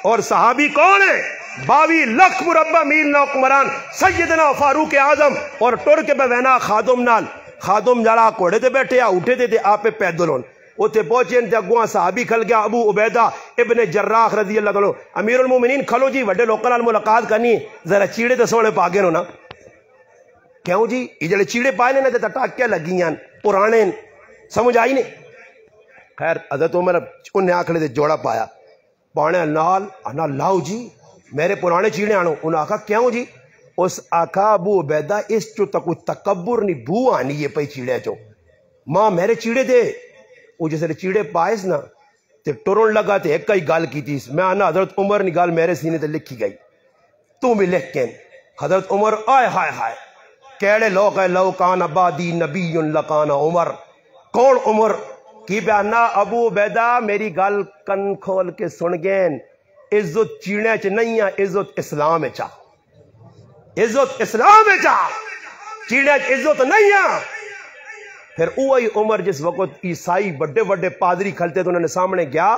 اور صحابی کون ہیں 22 لاکھ مربع میل نہ حکمران سیدنا فاروق اعظم اور ٹر کے بہنا خادم جالا کوڑے تے بیٹھے یا اٹھے تے آپ پیدل ہون اوتے پہنچے تے اگواں صحابی کھل گیا ابو عبیدہ ابن جراح رضی اللہ عنہ امیر المومنین کھلو جی وڈے لوکاں نال ملاقات کرنی ذرا چیڑے تے سونے پا گئے نا کیوں جی یہ جڑے چیڑے پائے نے تے ٹاکیاں لگیاں پرانے سمجھ آئی نہیں. خیر حضرت عمر انہیں آکھڑے تے جوڑا پایا پانے نال انا لاؤ جی میرے پرانے چیڑے آنو انہوں آکھا کیوں جی اس آکھا ابو عبیدہ اس چو تک تکبر نہیں بو آنی ہے پئی چیڑے چو ماں میرے چیڑے دے وہ جیسے چیڑے پائس نا تے ٹرون لگا تے ایک کئی گال کی تیس میں آنا حضرت عمر نی گال میرے سینے تے لکھی گئی تو بھی لکھ کے حضرت عمر آئے ہائے کیڑے لوگ ہے لو کان عبادی نبی لکان عمر کون عمر کی بیانا ابو عبیدہ میری گال کن کھول کے سن گین عزت چیڑے چ نہیں ہے، عزت اسلام چا، عزت اسلام چا، چیڑے چ عزت نہیں ہے۔ پھر وہی عمر جس وقت عیسائی بڑے بڑے پادری کھلتے تو انہوں نے سامنے گیا،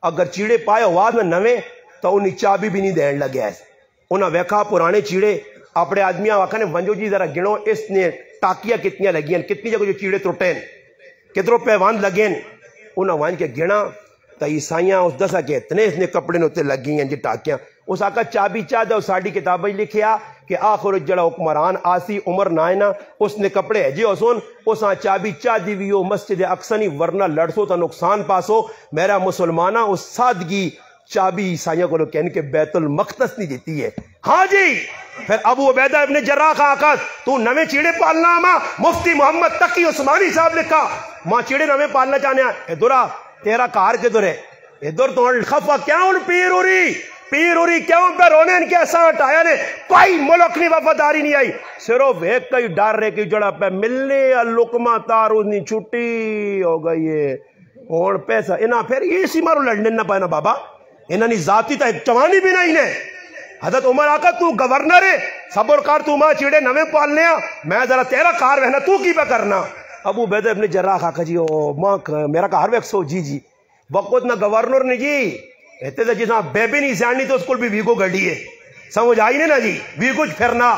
اگر چیڑے پائے آواز میں نویں تو انہیں چابی بھی نہیں دین لگے ایسے۔ انہوں نے ویکھا پرانے چیڑے اپنے آدمیاں وکھا نے ونجو جی ذرا گنو اس نے ٹاکیاں کتنی لگی ہیں، کتنی جگہ جو چیڑے ٹوٹے ہیں، کتروں پیوند لگے ہیں۔ انہوں نے وان کے گنا تو عیسائیاں اس دسا کہ اتنے اس نے کپڑے نوتے لگی ہیں جی ٹاکیاں۔ اس آقا چابی چاہ دے، ساڑی کتابیں لکھیا کہ آخر جڑا حکمران آسی عمر نائنا اس نے کپڑے ہے جی حسون اس آن چابی چاہ دی ویو مسجد اقصی ورنہ لڑسو تا نقصان پاسو۔ میرا مسلمانہ اس سادگی چابی عیسائیوں کو لوگ کہنے کہ بیت المقدس نہیں دیتی ہے۔ ہاں جی پھر ابو عبیدہ ابن جراح کا آقاد تو نویں چیڑے پالنا ماں مفتی محمد تقی عثمانی صاحب لکھا ماں چیڑے نویں پالنا چاہنے ہیں۔ ادھرا تیرا کار کے دھرے ادھر تو خفا کیا ان پیر اوری کیوں پہ رونے ان کے ایسا ہٹایا نے کوئی ملک نہیں وفاداری نہیں آئی، صرف ایک کئی ڈر رہے کہ جڑا پہ ملنے لقمہ تارو نہیں چھٹی ہو گئی ہے اور پیسہ انہاں پھر یہ اسی مارو لڑنے نہ پائے نا بابا، انہاں نے ذاتی تا چوانی بھی نہیں نے۔ حضرت عمر آقا تو گورنر ہے صبر کار تو ماں چیڑے نویں پالنے ہیں، میں ذرا تیرا کار وہنا تو کی پہ کرنا۔ ابو عبیدہ ابن جراح آقا جی ماں میرا کار ویک سو جی وقت نہ گورنر نے جی ایتے سے جس بیبی نہیں سیانی تو اس کو بھی ویگو گڑی ہے، سمجھ آئی نہیں نا جی ویگو پھرنا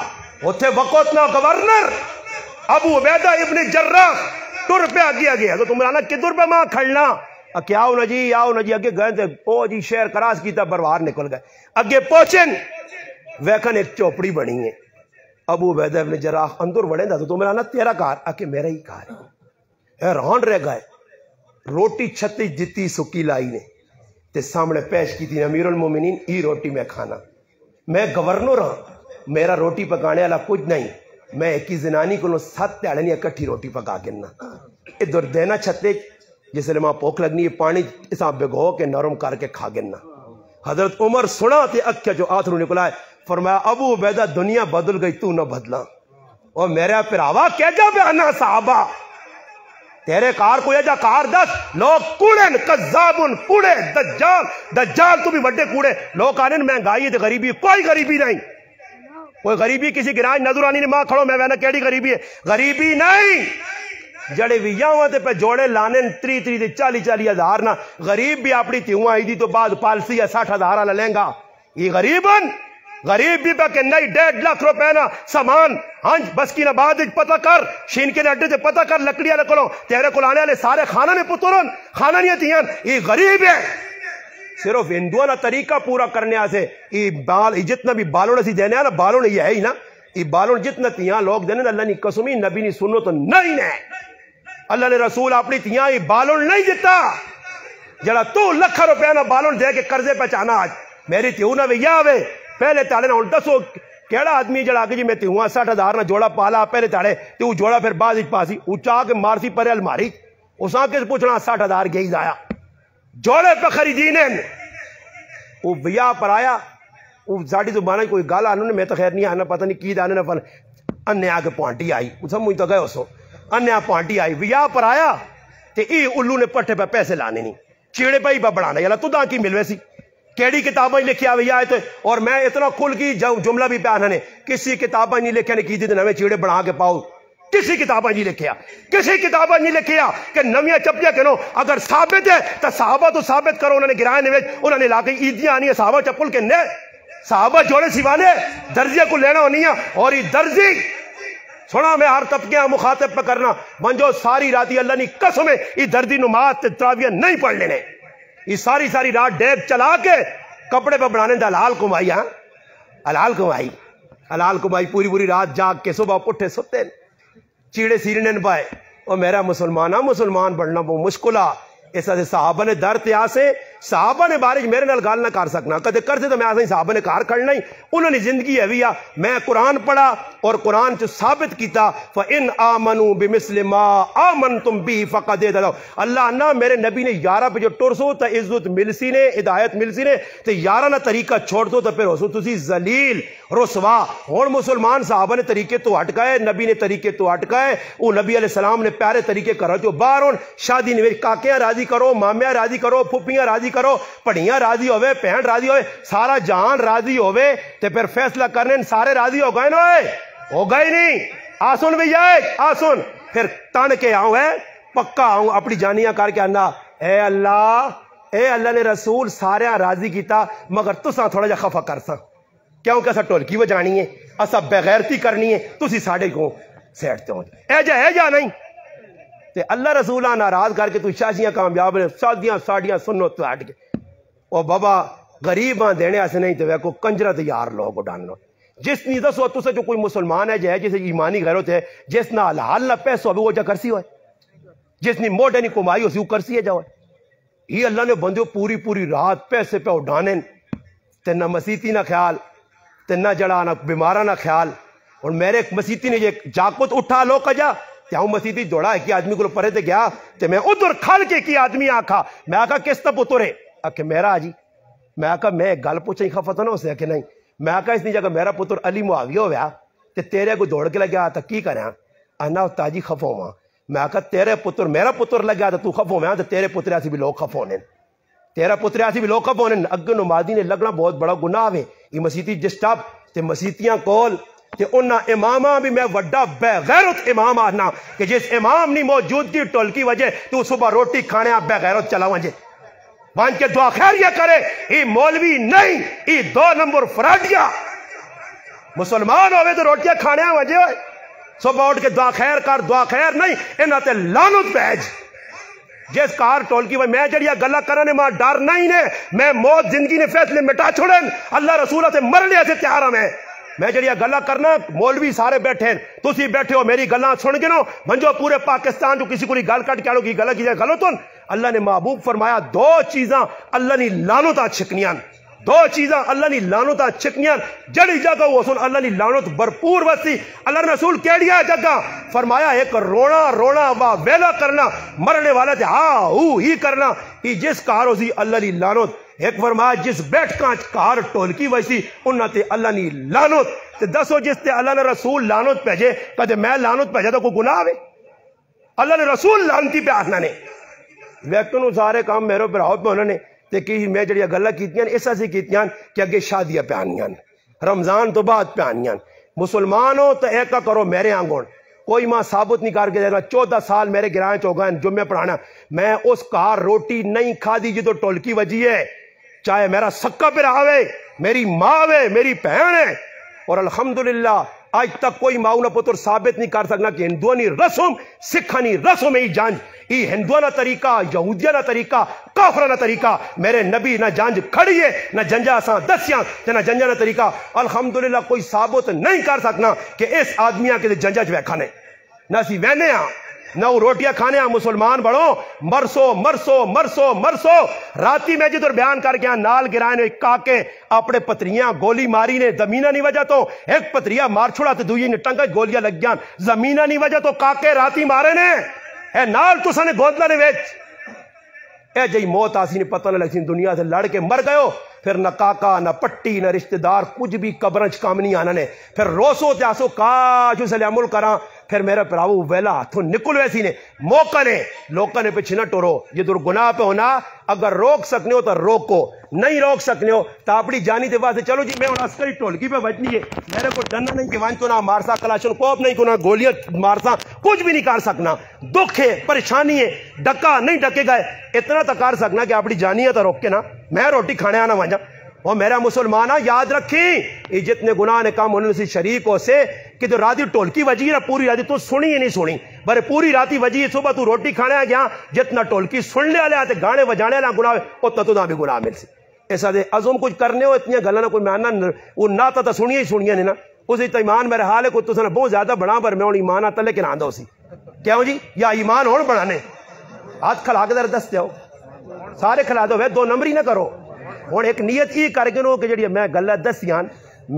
اتھے وقت نہ گورنر ابو عبیدہ ابن جراح ٹر پہ آگیا گیا تو تم لانا کدھر پہ ماں کھڑنا کیا آؤ نا جی آؤ نا جی اگے گئے تھے او جی شہر کراس کی تھا بروار نکل گئے اگے پہنچن ویکن ایک چوپڑی بنی ہے۔ ابو عبیدہ ابن جراح اندر بڑھے تھا تو تم لانا تیرا کار آکے میرا ہی کار ہے حیران رہ گئے۔ روٹی چھتی جتی سکی لائی نے تے سامنے پیش کی تھی امیر المومنین ای روٹی میں کھانا، میں گورنر ہاں میرا روٹی پکانے والا کچھ نہیں، میں ایک ہی زنانی کو 7 تیڑنی اکٹھی روٹی پکا گنا ادھر دینا چھتے جس لئے ماں پوکھ لگنی ہے پانی اساں بگو کے نرم کر کے کھا گنا۔ حضرت عمر سنا تے اکھیا جو آتھرو نکلا ہے فرمایا ابو عبیدہ دنیا بدل گئی تو نہ بدلا اور میرا پراوا کہہ جا بے انا صحابہ تیرے کار کو یہ جا کار دس لوگ کوڑن کذابن کوڑے دجال تو بھی بڑے کوڑے لوگ آنے مہنگائی ہے غریبی کوئی غریبی نہیں، کوئی غریبی کسی گراج نظر آنی نے ماں کھڑو میں وینا کیڑی غریبی ہے غریبی نہیں جڑے بھی یہاں تے پہ جوڑے لانے 30 ہزار نہ غریب بھی اپنی تیوں آئی دی تو بعد پالسی ہے 60 ہزار لہنگا یہ غریبن غریب بھی کہ نہیں 1.5 لاکھ روپے نا سامان ہنج بس کی نہ بعد پتہ کر شین کے اڈے سے پتہ کر لکڑیاں نکلو تیرے کو لانے والے سارے کھانا میں پترن کھانا نہیں تیاں یہ غریب ہے صرف ہندوانہ طریقہ پورا کرنے آسے یہ بال جتنا بھی بالوں نے سی دینے نا بالوں نے یہ ہے ہی نا یہ بالوں جتنا تیاں لوگ دینے اللہ نے قسمی نبی نے سنو تو نہیں نے اللہ نے رسول اپنی تیاں یہ بالوں نہیں دیتا جڑا تو لکھ روپے نا بالوں دے کے قرضے پہچانا آج میری تیوں نہ بھی آوے پہلے تاڑے نہ دسو کیڑا آدمی جڑا آگے جی میں تیوں 60 ہزار نہ جوڑا پالا پہلے تاڑے تو جوڑا پھر باز پاسی اچھا کے مارسی پرے الماری اس آنکے سے پوچھنا 60 ہزار گئی جایا جوڑے پہ خریدینے وہ بیاہ پر آیا وہ زاڑی زبانہ کوئی گالا انہوں نے میں تو خیر نہیں آنا پتہ نہیں کی دانے نہ فل انہیں آگے پانٹی آئی اسے مجھ تو گئے اسو انہیں پانٹی آئی بیاہ پر آیا تے ای الو نے پٹھے پہ پیسے لانے نہیں چیڑے پہ ہی پہ بڑھانا یالا تو دا کی ملوے سی کیڑی کتابیں لکھی آئی آئے تھے اور میں اتنا کھل کی جملہ بھی پیانا نے کسی کتابیں نہیں لکھے نے کی تھی نویں چیڑے بڑھا کے پاؤ کسی کتابیں نہیں لکھیا کسی کتابیں نہیں لکھیا کہ نویاں چپلیاں کنو اگر ثابت ہے تو صحابہ تو ثابت کرو انہوں نے گرائے نویج انہوں نے لاکے عیدیاں آنی ہے صحابہ چپل کے نے صحابہ جوڑے سیوانے درزیہ کو لینا ہونی ہے اور یہ درزی سنا میں ہر طبقے مخاطب پہ کرنا منجو ساری راتی اللہ نے قسم ہے یہ دردی نماز تراویہ نہیں پڑھ لینے یہ ساری رات ڈیگ چلا کے کپڑے پہ بنانے دا حلال کمائی ہاں حلال کمائی پوری رات جاگ کے صبح پٹھے ستے چیڑے سیرنے پائے اور میرا مسلمان بڑھنا بہت مشکلہ ایسا سے صحابہ نے در تیا سے صحابہ نے بارش میرے نال گال نہ کر سکنا کدے کرتے تو میں آسا ہی صحابہ نے کار کرنا ہی انہوں نے زندگی ہے میں قرآن پڑھا اور قرآن سے ثابت کیتا فَإِنْ آمَنُوا بِمِثْلِ مَا آمَنْتُمْ بِهِ فَقَدْ اهْتَدَوْا اللہ نہ میرے نبی نے یارہ پہ جو ٹرسو تا عزت ملسی نے ہدایت ملسی نے تو یارہ نہ طریقہ چھوڑ دو تو پھر ہو سو تسی ذلیل رسوا اور مسلمان صحابہ نے طریقے تو اٹکائے نبی نے طریقے تو اٹکائے وہ نبی علیہ السلام نے پیارے طریقے کر رہے جو باہر شادی نویج کاکیاں راضی کرو مامیاں راضی کرو پھپیاں راضی راضی کرو, پڑھیاں راضی ہوئے, بہن راضی ہوئے, سارا جہان راضی ہوئے تے پھر فیصلہ کرنے سارے راضی ہو گئے نا, ہو گئے نہیں. آسن بھی جائے آسن پھر تن کے آؤں ہے پکا آؤں اپنی جانیاں کر کے آنا اے اللہ نے رسول سارے راضی کیتا مگر تساں تھوڑا جا خفا کرساں کیونکہ اسا ٹولکی وجانی ہے, اسا بغیرتی کرنی ہے, تسی ساڑے کو سیٹتے ہو اے جا نہیں تے اللہ رسولہ ناراض کر کے تو شاشیاں کامیاب نے شادیاں ساڑیاں سنو تو ہٹ کے او بابا غریباں دینے ایسے نہیں تے ویکو کنجرت یار لوگو ڈاننا. جس نہیں دسو تو سے جو کوئی مسلمان ہے جسے ایمانی غیرت ہے, جس نہ حلال نہ پیسو ابھی وہ جا کرسی ہوئے, جس نے موٹے نہیں کمائی اسی وہ کرسی ہے جاؤ. یہ اللہ نے بندیو پوری رات پیسے پہ اڈانے تے نہ مسیتی نہ خیال تے نہ جڑا نہ بیمارہ نہ خیال. اور میرے مسیتی نے یہ جاکت اٹھا لو کجا تے ہوں مسیتی دوڑا ہے کہ آدمی کو پرے تے گیا تے میں ادھر کھل کے کی آدمی آکھا میں آکھا کس تا پتر ہے آکھے میرا آجی میں آکھا میں گل پوچھیں خفت نہ ہو سے کہ نہیں میں آکھا اس نے جگہ میرا پتر علی معاویہ ہویا تے تیرے کو دوڑ کے لگیا تا کی کریں انا تاجی خفو ماں میں آکھا تیرے پتر میرا پتر لگیا تو خفو میں تے تیرے پتر ایسی بھی لوگ خفو نے تیرا پتر ایسی بھی لوگ خفو نے اگر نمازی نے لگنا بہت بڑا گناہ ہے. یہ مسیتی ڈسٹرب تے مسیتیاں کول تے انہاں امامہ بھی میں وڈا بے غیرت امام آنا کہ جس امام نہیں موجود کی ٹولکی وجہ تو صبح روٹی کھانے آپ بے غیرت چلا وجہ وہاں کے دعا خیر یہ کرے یہ مولوی نہیں یہ 2 نمبر فراڈیا مسلمان ہوئے تو روٹیاں کھانے وجہ ہوئے صبح اٹھ کے دعا خیر کر دعا خیر نہیں انہاں تے لعنت بھیج جس کار ٹولکی وجہ میں جڑیا گلہ کرنے ماں ڈر نہیں نے میں موت زندگی نے فیصلے مٹا چھوڑیں اللہ رسولہ سے مرنے سے تیار ہوں میں جڑیا گلہ کرنا مولوی سارے بیٹھے تسی بیٹھے ہو میری گلہ سن گنو منجو پورے پاکستان جو کسی کو گل کٹ کے آڑو کی گلہ کی جائے غلطن اللہ نے محبوب فرمایا 2 چیزاں اللہ نے لعنت چھکنیاں 2 چیزاں اللہ نے لعنت چھکنیاں جڑی جگہ وہ سن اللہ نے لعنت بھرپور وسی اللہ نے رسول کیڑیا جگہ فرمایا ایک رونا وا ویلا کرنا مرنے والا تھے ہی کرنا یہ جس کارو سی اللہ نے لعنت ایک فرمایا جس بیٹھ کانچ کار ٹولکی ویسی انہاں تے اللہ نے لعنت تے دسو جس تے اللہ نے رسول لعنت بھیجے کہتے میں لعنت بھیجا تو کوئی گناہ ہے اللہ نے رسول لعنتی پہ آخنا نے ویکن سارے کام میرے پر آؤت میں انہوں نے تے کہ میں جڑیا گلہ کیتیاں ایسا سے کیتیاں کہ اگے شادیاں پہ آنیاں رمضان تو بعد پہ آنیاں مسلمانوں تو ایکا کرو میرے آنگون کوئی ماں ثابت نہیں کر کے دینا 14 سال میرے گرائیں چوگائیں جمعے پڑھانا میں اس کار روٹی نہیں کھا دی جی تو ٹولکی وجی ہے چاہے میرا سکا پہ رہاوے میری ماں ہے میری بہن ہے اور الحمدللہ آج تک کوئی ماؤں نہ پتر ثابت نہیں کر سکنا کہ ہندوانی رسم سکھانی رسم ہی جانج یہ ہندوانہ طریقہ یہودیانہ طریقہ کافرانہ طریقہ میرے نبی نہ جانج کھڑی ہے نہ جنجا آسان دسیاں نہ جنجانہ طریقہ الحمدللہ کوئی ثابت نہیں کر سکنا کہ اس آدمیاں کے جنجا جو کھانے نہ سی وینے ہاں نہ وہ روٹیاں کھانے ہاں مسلمان بڑھو مرسو راتی میں جدر بیان کر گیا نال گرائنے کاکے اپنے پتریاں گولی ماری نے زمینہ نہیں وجہ تو ایک پتریاں مار چھوڑا تو دوئی نے ٹنگا گولیاں لگ گیا زمینہ نہیں وجہ تو کاکے راتی مارے نے اے نال تو سنے گودلہ نے ویچ اے جئی موت آسی نے پتہ نہ لگسی دنیا سے لڑ کے مر گئے ہو پھر نہ کاکا نہ پٹی نہ رشتہ دار کچھ بھی قبرنچ کام نہیں آنا نے پھر روسو تیاسو کاش اسے عمل کراں پھر میرا پراؤ ویلا ہاتھوں نکل ویسی نے موقع نے لوکا نے پچھنا ٹورو یہ در گناہ پہ ہونا اگر روک سکنے ہو تو روکو نہیں روک سکنے ہو تو اپنی جانی دے بات سے چلو جی میں ان عسکری ٹولکی پہ بچنی ہے میرے کو ڈننا نہیں کہ وہاں تو نہ مارسا کلاشن کوپ نہیں کنا گولیاں مارسا کچھ بھی نہیں کر سکنا دکھ ہے پریشانی ہے ڈکا نہیں ڈکے گئے اتنا تو کر سکنا کہ اپنی جانی ہے تو روک کے نا میں روٹی کھانے آنا وہاں اور میرا مسلمانہ یاد رکھی یہ جتنے گناہ نے کام انہوں سے شریک ہو سے کہ تو راتی ٹولکی وجی ہے پوری راتی تو سنی ہی نہیں سنی برے پوری راتی وجی صبح تو روٹی کھانے آ گیا جتنا ٹولکی سننے والے آتے گانے بجانے والا گناہ اتنا تو نہ بھی گناہ مل سے ایسا دے عظم کچھ کرنے ہو اتنی گلہ نہ کوئی ماننا وہ نہ تا سنیا ہی سنیا نے نا اسے تو ایمان میرے حال ہے کوئی تو سنا بہت زیادہ بڑھا پر میں انہوں ایمان آتا لیکن آندہ اسی کیا ہوں جی یا ایمان ہون بڑھانے ہاتھ کھلا کے در دستے ہو سارے کھلا دو 2 نمبری نہ کرو اور ایک نیت یہ کر کے نو کہ جڑی میں گلہ دسیاں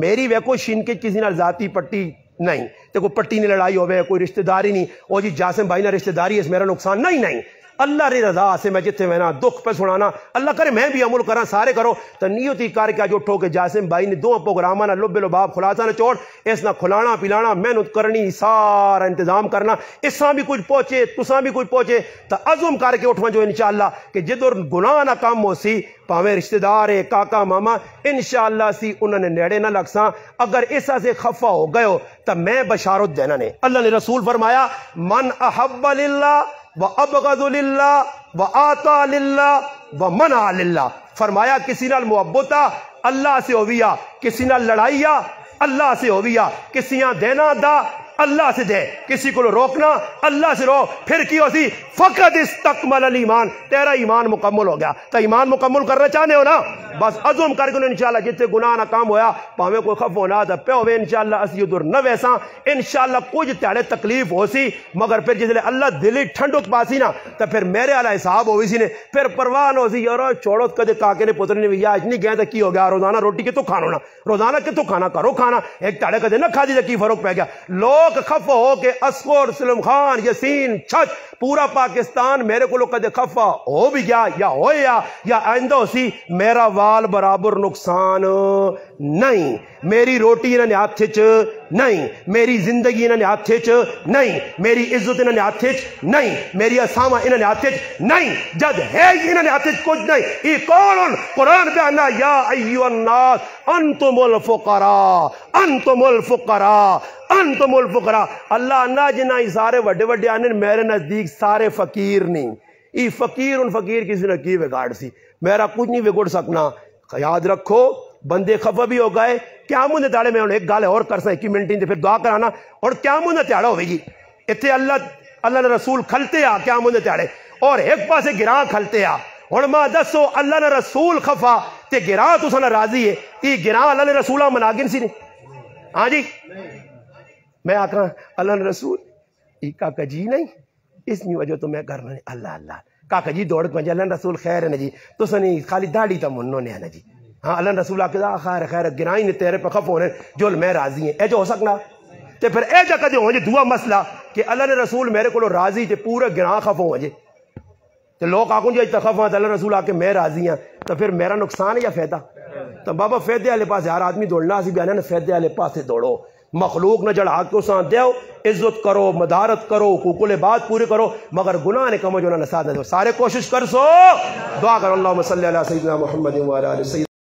میری وے کوئی شین کے کسی نہ ذاتی پٹی نہیں تو کوئی پٹی نہیں لڑائی ہوئے کوئی رشتہ داری نہیں او جی جاسم بھائی نہ رشتہ داری اس میرا نقصان نہیں اللہ ری رضا سے میں جتنے میں نا دکھ پہ سنانا اللہ کرے میں بھی عمل کرا سارے کرو تو نیتی کر کے جو ٹھوکے جاسم بھائی نے دو پروگرام نہ لب لباب خلاصہ نہ چوڑ اس نہ کھلانا پلانا محنت کرنی سارا انتظام کرنا اس سے بھی کچھ پہنچے تساں بھی کچھ پہنچے تو عزم کر کے اٹھوا جو انشاءاللہ کہ جدر گناہ نہ کام ہو سی پاویں رشتہ دار ہے کاکا ماما انشاءاللہ سی انہوں نے نیڑے نہ لگ ساں اگر ایسا سے خفا ہو گئے ہو تو میں بشارت دینا نے اللہ نے رسول فرمایا من احب للہ وابغض للہ وآتا للہ ومنع للہ فرمایا کسی نال محبتا اللہ سے ہویا کسی نال لڑائیا اللہ سے ہویا کسی نال دینا دا اللہ سے دے کسی کو روکنا اللہ سے رو پھر کی ہوتی فقط استکمل الایمان تیرا ایمان مکمل ہو گیا تو ایمان مکمل کرنا چاہنے ہو نا بس عزم کر کے انشاءاللہ جتنے گناہ نہ کام ہویا پاویں کوئی خف ہونا تھا پہ ہوئے انشاءاللہ اسی ادھر نہ ویسا انشاءاللہ کچھ تیڑے تکلیف ہو سی مگر پھر جس لئے اللہ دلی ٹھنڈک پاسی نا تو پھر میرے علیہ حساب ہوئی سی نے پھر پروان ہو سی یارو چھوڑو کدے کاکے نے پتر نے بھی یا اجنی گئے تو کی ہو گیا روزانہ روٹی کے تو کھانو نا روزانہ کے تو کھانا کرو کھانا ایک تیڑے کدے نہ کھا دی تو کی فرق پہ گیا لوگ خفا ہو کے اسکور سلم خان یسین چھچ پورا پاکستان میرے کو لوگ کدے خفا ہو بھی گیا یا ہویا یا آئندہ ہو سی میرا وال برابر نقصان نہیں میری روٹی انہوں نے ہاتھ نہیں میری زندگی انہوں نے ہاتھ نہیں میری عزت انہوں نے ہاتھ نہیں میری اسامہ انہوں نے ہاتھ نہیں جد ہے انہوں نے ہاتھ کچھ نہیں یہ کون قرآن پہ آنا یا ایوہ الناس انتم الفقراء انتم الفقراء انتم الفقراء اللہ نہ جنہ ہی سارے وڈے وڈے آنے میرے نزدیک سارے فقیر نہیں یہ فقیر ان فقیر کسی نے کی بگاڑ سی میرا کچھ نہیں بگڑ سکنا یاد رکھو بندے خفا بھی ہو گئے کیا منہ تاڑے میں ایک گالے اور کر سا 1 منٹ پھر دعا کرانا اور کیا منہ تیاڑا ہوئے گی اتنے اللہ نے رسول کھلتے آ کیا منہ تیاڑے اور ایک پاسے گراں کھلتے آ اور ماں دسو اللہ نے رسول خفا تے گراں تو سنا راضی ہے یہ گراں اللہ نے رسولہ مناگن سی نہیں ہاں جی میں آکھاں اللہ نے رسول یہ کاکا جی نہیں اس نہیں وجہ تو میں کرنا اللہ اللہ کاکا جی دوڑ کے اللہ رسول خیر ہے نا جی تو سنی خالی داڑھی تا منوں نے ہے نا جی ہاں اللہ رسول آکے دا خیر خیر گرائیں نے تیرے پہ خف ہونے جو میں راضی ہیں اے جو ہو سکنا تے پھر اے جا کدے ہوں جی دعا مسئلہ کہ اللہ نے رسول میرے کو راضی تے پورا گراں خف ہوں جی تے لوگ آکوں جی خف ہوں اللہ رسول آکے میں راضی ہیں تو پھر میرا نقصان ہے یا فائدہ تو بابا فائدے والے پاس ہر آدمی دوڑنا سی بیانا فائدے والے پاس سے دوڑو مخلوق نہ جڑا کے اساں دیو عزت کرو مدارت کرو حقوق العباد پورے کرو مگر گناہ نے کم جو نہ ساتھ نہ دو سارے کوشش کر سو دعا کرو اللہم صلی علی سیدنا محمد و علی آلہ سیدنا